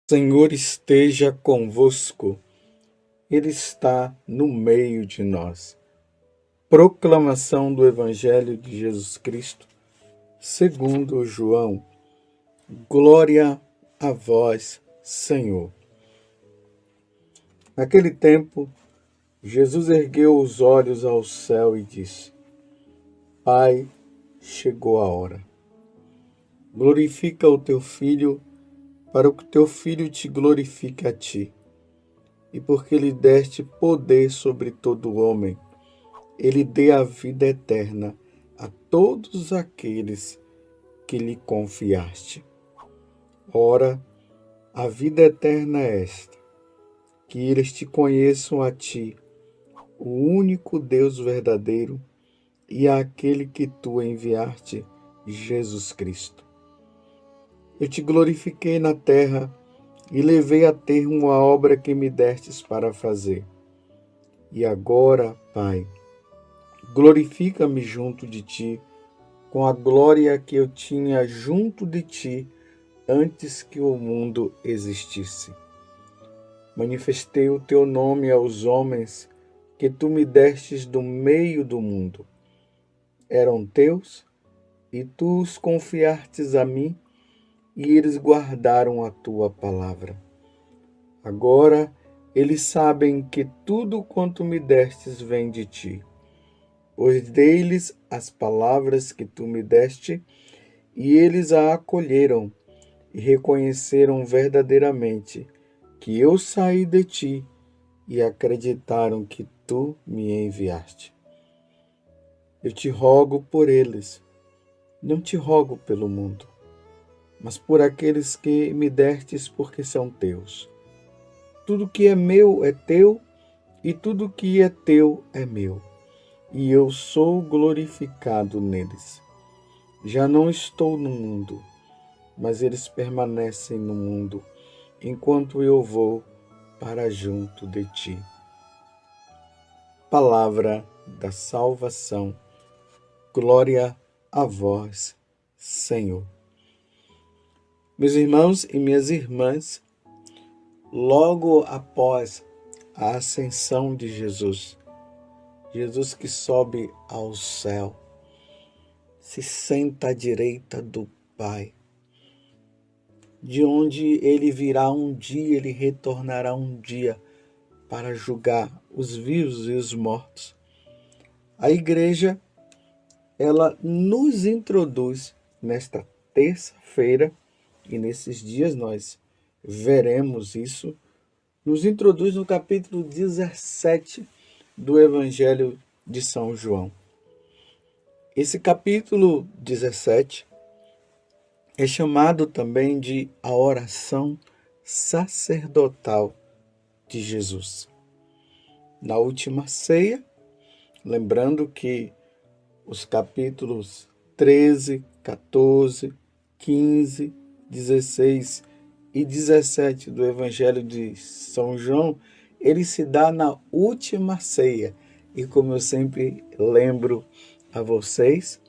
O Senhor esteja convosco, Ele está no meio de nós. Proclamação do Evangelho de Jesus Cristo, segundo João. Glória a vós, Senhor. Naquele tempo, Jesus ergueu os olhos ao céu e disse: Pai, chegou a hora. Glorifica o teu Filho, para que o teu Filho te glorifique a ti. E porque lhe deste poder sobre todo homem, ele dê a vida eterna a todos aqueles que lhe confiaste. Ora, a vida eterna é esta, que eles te conheçam a ti, o único Deus verdadeiro, e àquele que tu enviaste, Jesus Cristo. Eu te glorifiquei na terra e levei a termo a obra que me destes para fazer. E agora, Pai, glorifica-me junto de ti, com a glória que eu tinha junto de ti antes que o mundo existisse. Manifestei o teu nome aos homens que tu me destes do meio do mundo. Eram teus, e tu os confiastes a mim, e eles guardaram a tua palavra. Agora eles sabem que tudo quanto me destes vem de ti. Pois dei-lhes as palavras que tu me deste, e eles a acolheram e reconheceram verdadeiramente que eu saí de ti e acreditaram que tu me enviaste. Eu te rogo por eles, não te rogo pelo mundo, mas por aqueles que me destes porque são teus. Tudo que é meu é teu, e tudo que é teu é meu, e eu sou glorificado neles. Já não estou no mundo, mas eles permanecem no mundo, enquanto eu vou para junto de ti. Palavra da salvação. Glória a vós, Senhor. Meus irmãos e minhas irmãs, logo após a ascensão de Jesus, Jesus que sobe ao céu, se senta à direita do Pai, de onde ele virá um dia, ele retornará um dia para julgar os vivos e os mortos. A igreja, ela nos introduz nesta terça-feira, e nesses dias nós veremos isso, nos introduz no capítulo 17 do Evangelho de São João. Esse capítulo 17 é chamado também de a oração sacerdotal de Jesus. Na última ceia, lembrando que os capítulos 13, 14, 15, 16 e 17 do Evangelho de São João, ele se dá na última ceia. E como eu sempre lembro a vocês,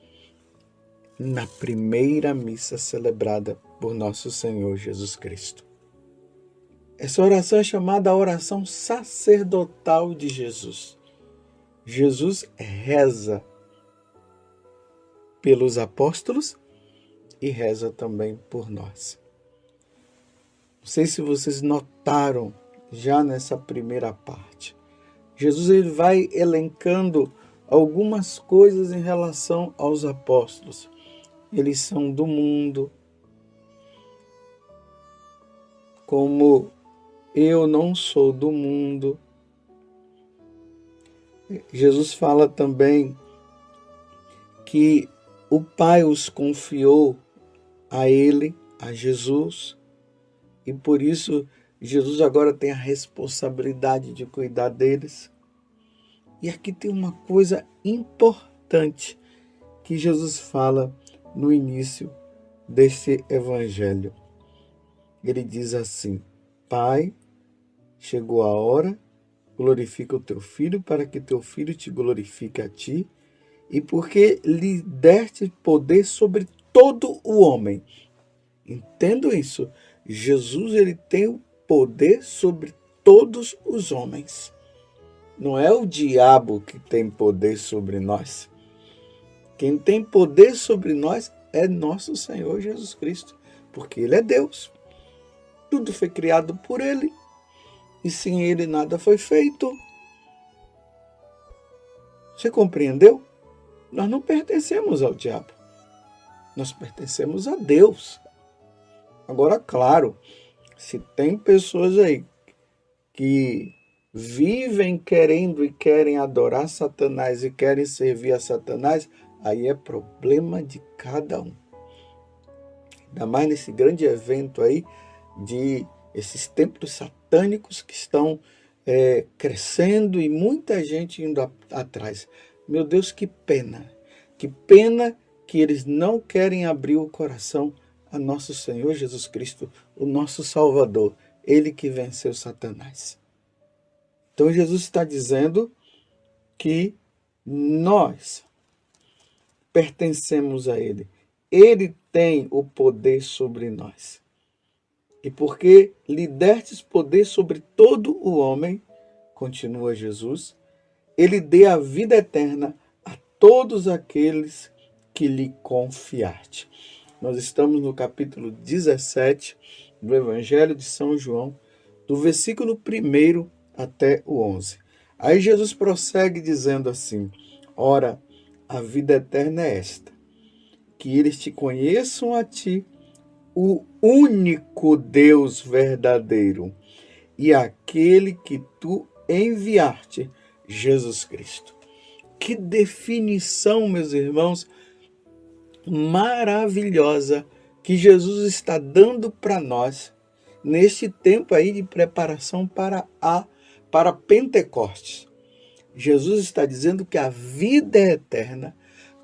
na primeira missa celebrada por nosso Senhor Jesus Cristo. Essa oração é chamada a oração sacerdotal de Jesus. Jesus reza pelos apóstolos e reza também por nós. Não sei se vocês notaram já nessa primeira parte. Jesus ele vai elencando algumas coisas em relação aos apóstolos. Eles são do mundo, como eu não sou do mundo. Jesus fala também que o Pai os confiou a ele, a Jesus, e por isso Jesus agora tem a responsabilidade de cuidar deles. E aqui tem uma coisa importante que Jesus fala no início desse evangelho. Ele diz assim: Pai, chegou a hora, glorifica o teu Filho para que teu Filho te glorifique a ti, e porque lhe deste poder sobre todo o homem. Entendo isso. Jesus, ele tem o poder sobre todos os homens. Não é o diabo que tem poder sobre nós. Quem tem poder sobre nós é nosso Senhor Jesus Cristo, porque ele é Deus. Tudo foi criado por ele, e sem ele nada foi feito. Você compreendeu? Nós não pertencemos ao diabo. Nós pertencemos a Deus. Agora, claro, se tem pessoas aí que vivem querendo e querem adorar Satanás e querem servir a Satanás, aí é problema de cada um. Ainda mais nesse grande evento aí de esses templos satânicos que estão crescendo e muita gente indo atrás. Meu Deus, que pena. Que pena que eles não querem abrir o coração a nosso Senhor Jesus Cristo, o nosso Salvador, ele que venceu Satanás. Então Jesus está dizendo que nós pertencemos a ele. Ele tem o poder sobre nós. E porque lhe destes poder sobre todo o homem, continua Jesus, ele dê a vida eterna a todos aqueles que lhe confiarte. Nós estamos no capítulo 17 do Evangelho de São João, do versículo 1 até o 11. Aí Jesus prossegue dizendo assim: ora, a vida eterna é esta, que eles te conheçam a ti, o único Deus verdadeiro, e aquele que tu enviaste, Jesus Cristo. Que definição, meus irmãos, maravilhosa que Jesus está dando para nós neste tempo aí de preparação para Pentecostes. Jesus está dizendo que a vida eterna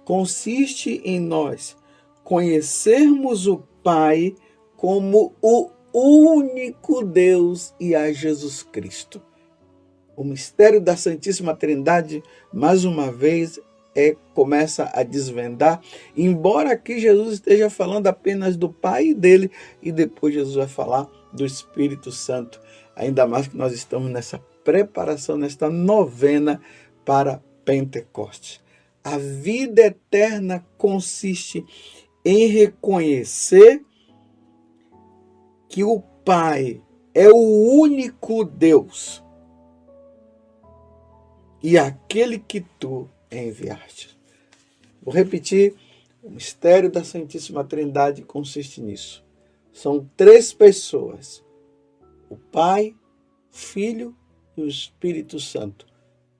consiste em nós conhecermos o Pai como o único Deus e a Jesus Cristo. O mistério da Santíssima Trindade, mais uma vez, começa a desvendar, embora aqui Jesus esteja falando apenas do Pai dele, e depois Jesus vai falar do Espírito Santo, ainda mais que nós estamos nessa preparação, nesta novena para Pentecostes. A vida eterna consiste em reconhecer que o Pai é o único Deus e aquele que tu enviaste. Vou repetir, o mistério da Santíssima Trindade consiste nisso. São 3 pessoas, o Pai, o Filho e o Espírito Santo,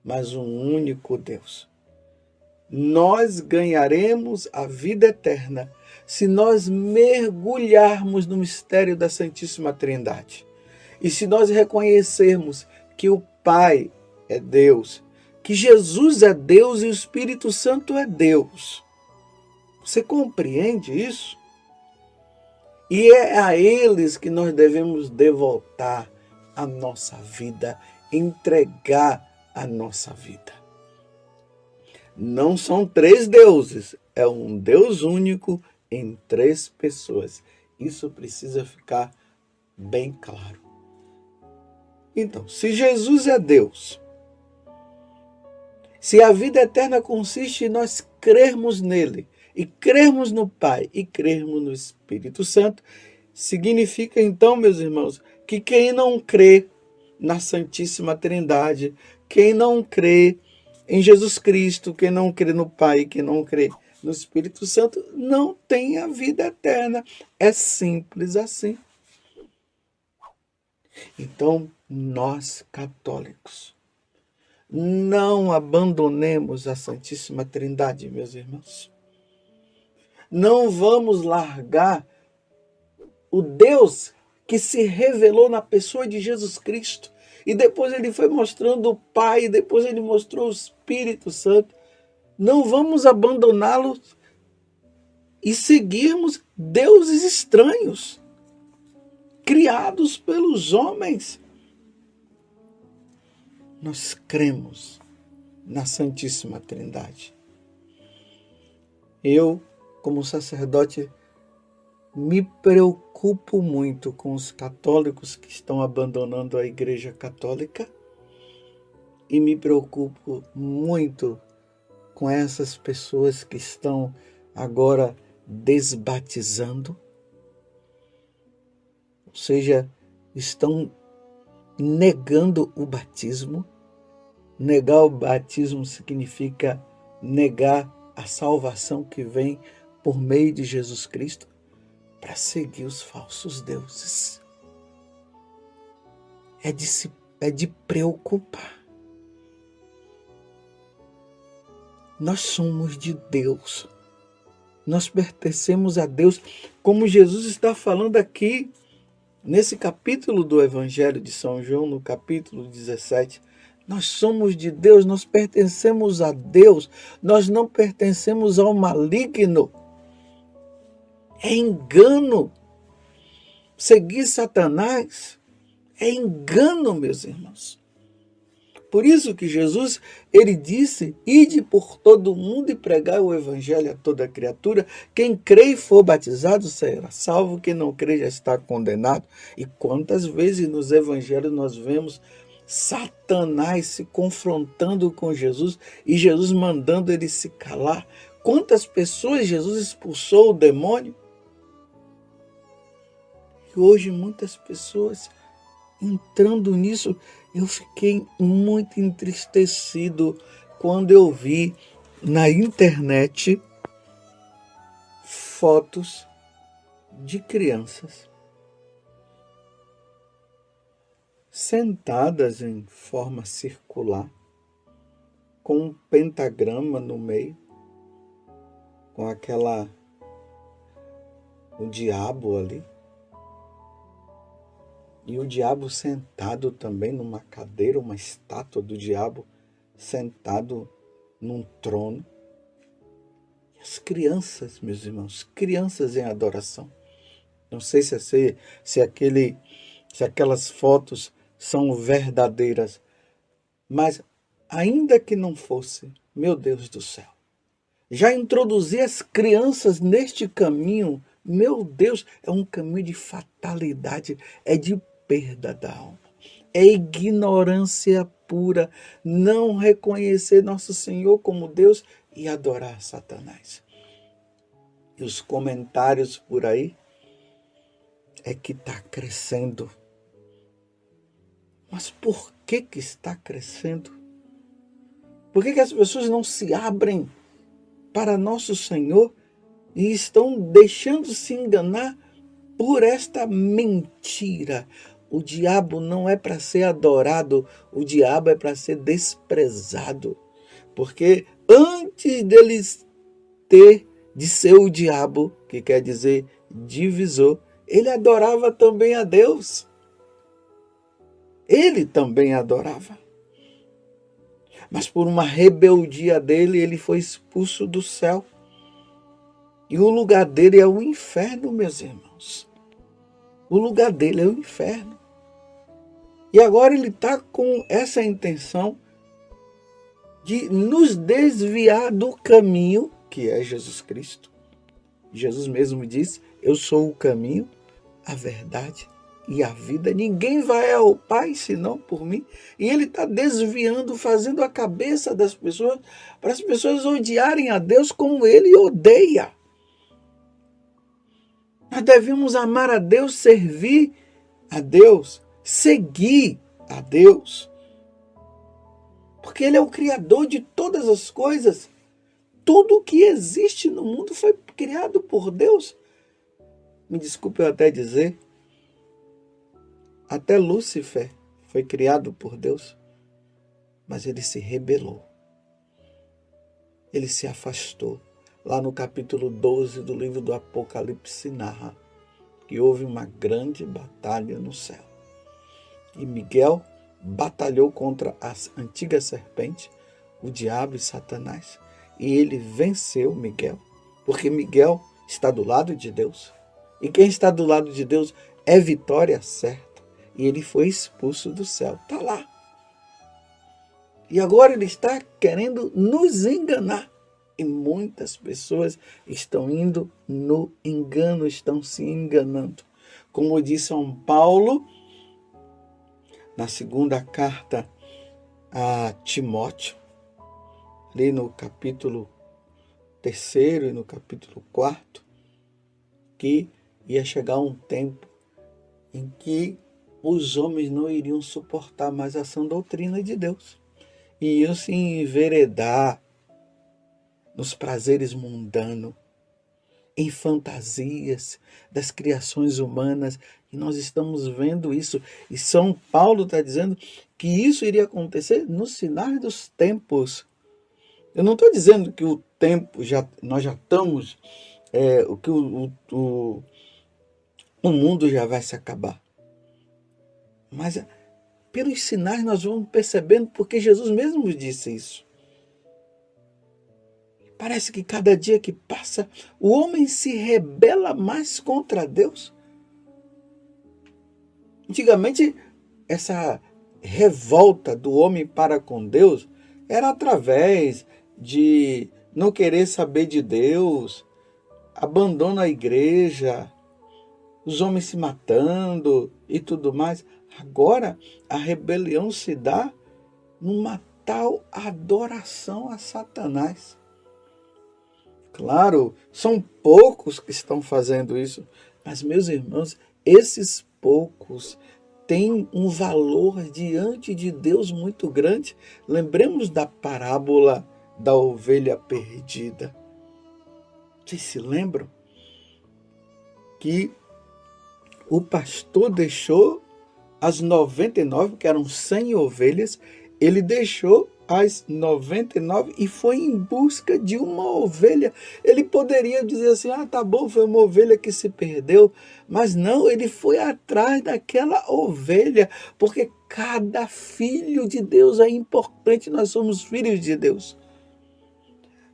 mas um único Deus. Nós ganharemos a vida eterna se nós mergulharmos no mistério da Santíssima Trindade. E se nós reconhecermos que o Pai é Deus, que Jesus é Deus e o Espírito Santo é Deus. Você compreende isso? E é a eles que nós devemos devotar a nossa vida, entregar a nossa vida. Não são 3 deuses, é um Deus único em 3 pessoas. Isso precisa ficar bem claro. Então, se Jesus é Deus, se a vida eterna consiste em nós crermos nele, e crermos no Pai, e crermos no Espírito Santo, significa então, meus irmãos, que quem não crê na Santíssima Trindade, quem não crê em Jesus Cristo, quem não crê no Pai, quem não crê no Espírito Santo, não tem a vida eterna. É simples assim. Então, nós católicos, não abandonemos a Santíssima Trindade, meus irmãos. Não vamos largar o Deus que se revelou na pessoa de Jesus Cristo. E depois ele foi mostrando o Pai, depois ele mostrou o Espírito Santo. Não vamos abandoná-los e seguirmos deuses estranhos, criados pelos homens. Nós cremos na Santíssima Trindade. Eu, como sacerdote, me preocupo muito com os católicos que estão abandonando a Igreja Católica e me preocupo muito com essas pessoas que estão agora desbatizando, ou seja, estão negando o batismo. Negar o batismo significa negar a salvação que vem por meio de Jesus Cristo para seguir os falsos deuses. É de preocupar. Nós somos de Deus. Nós pertencemos a Deus, como Jesus está falando aqui nesse capítulo do Evangelho de São João, no capítulo 17. Nós somos de Deus, nós pertencemos a Deus, nós não pertencemos ao maligno. É engano. Seguir Satanás é engano, meus irmãos. Por isso que Jesus, ele disse, ide por todo o mundo e pregai o evangelho a toda criatura. Quem crê e for batizado será salvo, quem não crê já está condenado. E quantas vezes nos evangelhos nós vemos Satanás se confrontando com Jesus e Jesus mandando ele se calar. Quantas pessoas Jesus expulsou o demônio? E hoje muitas pessoas entrando nisso, eu fiquei muito entristecido quando eu vi na internet fotos de crianças sentadas em forma circular, com um pentagrama no meio, com o diabo ali. E o diabo sentado também numa cadeira, uma estátua do diabo sentado num trono. E as crianças, meus irmãos, crianças em adoração. Não sei se aquelas fotos são verdadeiras, mas ainda que não fosse, meu Deus do céu, já introduzir as crianças neste caminho, meu Deus, é um caminho de fatalidade, é de perda da alma, é ignorância pura, não reconhecer nosso Senhor como Deus e adorar Satanás. E os comentários por aí é que está crescendo. Mas por que está crescendo? Por que as pessoas não se abrem para nosso Senhor e estão deixando se enganar por esta mentira? O diabo não é para ser adorado, o diabo é para ser desprezado. Porque antes deles de ser o diabo, que quer dizer divisor, ele adorava também a Deus. Ele também adorava. Mas por uma rebeldia dele, ele foi expulso do céu. E o lugar dele é o inferno, meus irmãos. O lugar dele é o inferno. E agora ele está com essa intenção de nos desviar do caminho, que é Jesus Cristo. Jesus mesmo disse, eu sou o caminho, a verdade e a vida. Ninguém vai ao Pai senão por mim. E ele está desviando, fazendo a cabeça das pessoas, para as pessoas odiarem a Deus como ele odeia. Nós devemos amar a Deus, servir a Deus, seguir a Deus. Porque ele é o Criador de todas as coisas. Tudo que existe no mundo foi criado por Deus. Me desculpe eu até dizer, até Lúcifer foi criado por Deus, mas ele se rebelou. Ele se afastou. Lá no capítulo 12 do livro do Apocalipse narra que houve uma grande batalha no céu. E Miguel batalhou contra a antiga serpente, o diabo e Satanás. E ele venceu Miguel, porque Miguel está do lado de Deus. E quem está do lado de Deus é vitória certa. E ele foi expulso do céu. Está lá. E agora ele está querendo nos enganar. E muitas pessoas estão indo no engano, estão se enganando. Como diz São Paulo, na segunda carta a Timóteo, ali no capítulo 3º e no capítulo 4º, que ia chegar um tempo em que os homens não iriam suportar mais a sã doutrina de Deus. E iam se enveredar nos prazeres mundanos, em fantasias das criações humanas. E nós estamos vendo isso. E São Paulo está dizendo que isso iria acontecer nos finais dos tempos. Eu não estou dizendo que o tempo, nós já estamos, que o mundo já vai se acabar. Mas pelos sinais nós vamos percebendo, porque Jesus mesmo disse isso. Parece que cada dia que passa, o homem se rebela mais contra Deus. Antigamente, essa revolta do homem para com Deus era através de não querer saber de Deus, abandono à igreja, os homens se matando e tudo mais. Agora, a rebelião se dá numa tal adoração a Satanás. Claro, são poucos que estão fazendo isso, mas, meus irmãos, esses poucos têm um valor diante de Deus muito grande. Lembremos da parábola da ovelha perdida. Vocês se lembram que o pastor deixou as 99, que eram 100 ovelhas, ele deixou as 99 e foi em busca de uma ovelha. Ele poderia dizer assim, tá bom, foi uma ovelha que se perdeu, mas não, ele foi atrás daquela ovelha, porque cada filho de Deus é importante, nós somos filhos de Deus.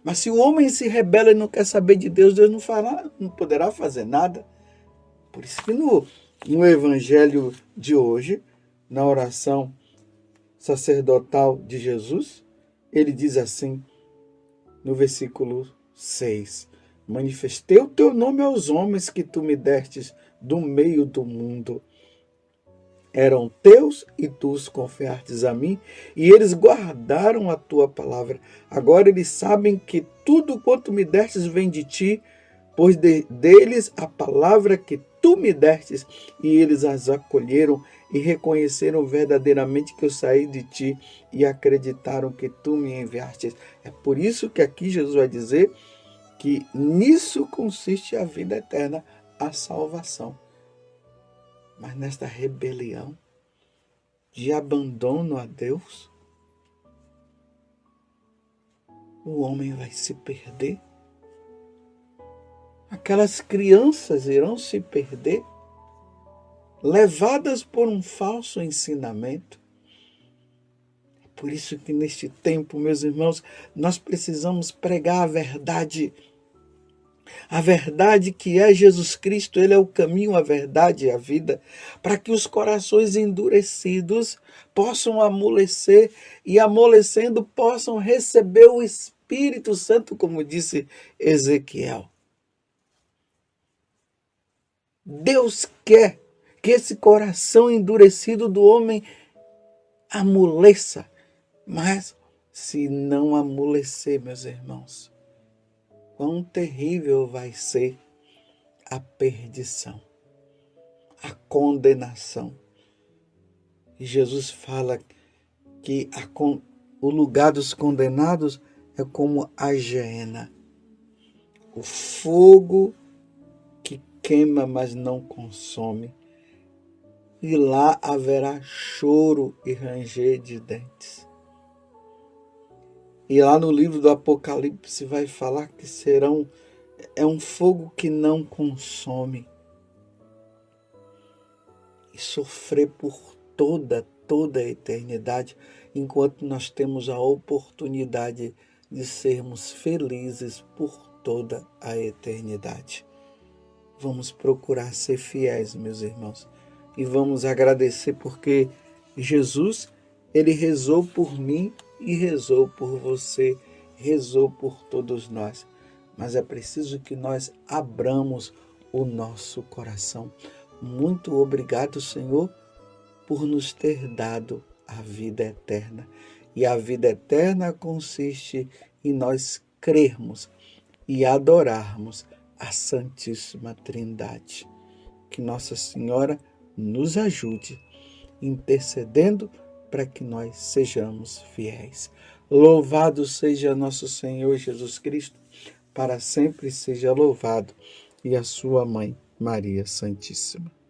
Mas se o homem se rebela e não quer saber de Deus, Deus não poderá fazer nada. Por isso que no evangelho de hoje, na oração sacerdotal de Jesus, ele diz assim, no versículo 6, manifestei o teu nome aos homens que tu me destes do meio do mundo. Eram teus e tu os confiastes a mim, e eles guardaram a tua palavra. Agora eles sabem que tudo quanto me destes vem de ti, pois deles a palavra que tu me destes, e eles as acolheram e reconheceram verdadeiramente que eu saí de ti e acreditaram que tu me enviaste. É por isso que aqui Jesus vai dizer que nisso consiste a vida eterna, a salvação. Mas nesta rebelião de abandono a Deus, o homem vai se perder. Aquelas crianças irão se perder, levadas por um falso ensinamento. Por isso que neste tempo, meus irmãos, nós precisamos pregar a verdade. A verdade que é Jesus Cristo, Ele é o caminho, a verdade e a vida, para que os corações endurecidos possam amolecer e, amolecendo, possam receber o Espírito Santo, como disse Ezequiel. Deus quer que esse coração endurecido do homem amoleça. Mas se não amolecer, meus irmãos, quão terrível vai ser a perdição, a condenação. E Jesus fala que o lugar dos condenados é como a geena, o fogo que queima, mas não consome. E lá haverá choro e ranger de dentes. E lá no livro do Apocalipse vai falar que é um fogo que não consome. E sofrer por toda a eternidade, enquanto nós temos a oportunidade de sermos felizes por toda a eternidade. Vamos procurar ser fiéis, meus irmãos, e vamos agradecer porque Jesus, Ele rezou por mim e rezou por você. rezou por todos nós, mas é preciso que nós abramos o nosso coração. Muito obrigado, Senhor, por nos ter dado a vida eterna. E a vida eterna consiste em nós crermos e adorarmos a Santíssima Trindade. Que Nossa Senhora nos ajude, intercedendo para que nós sejamos fiéis. Louvado seja nosso Senhor Jesus Cristo, para sempre seja louvado, e a sua mãe, Maria Santíssima.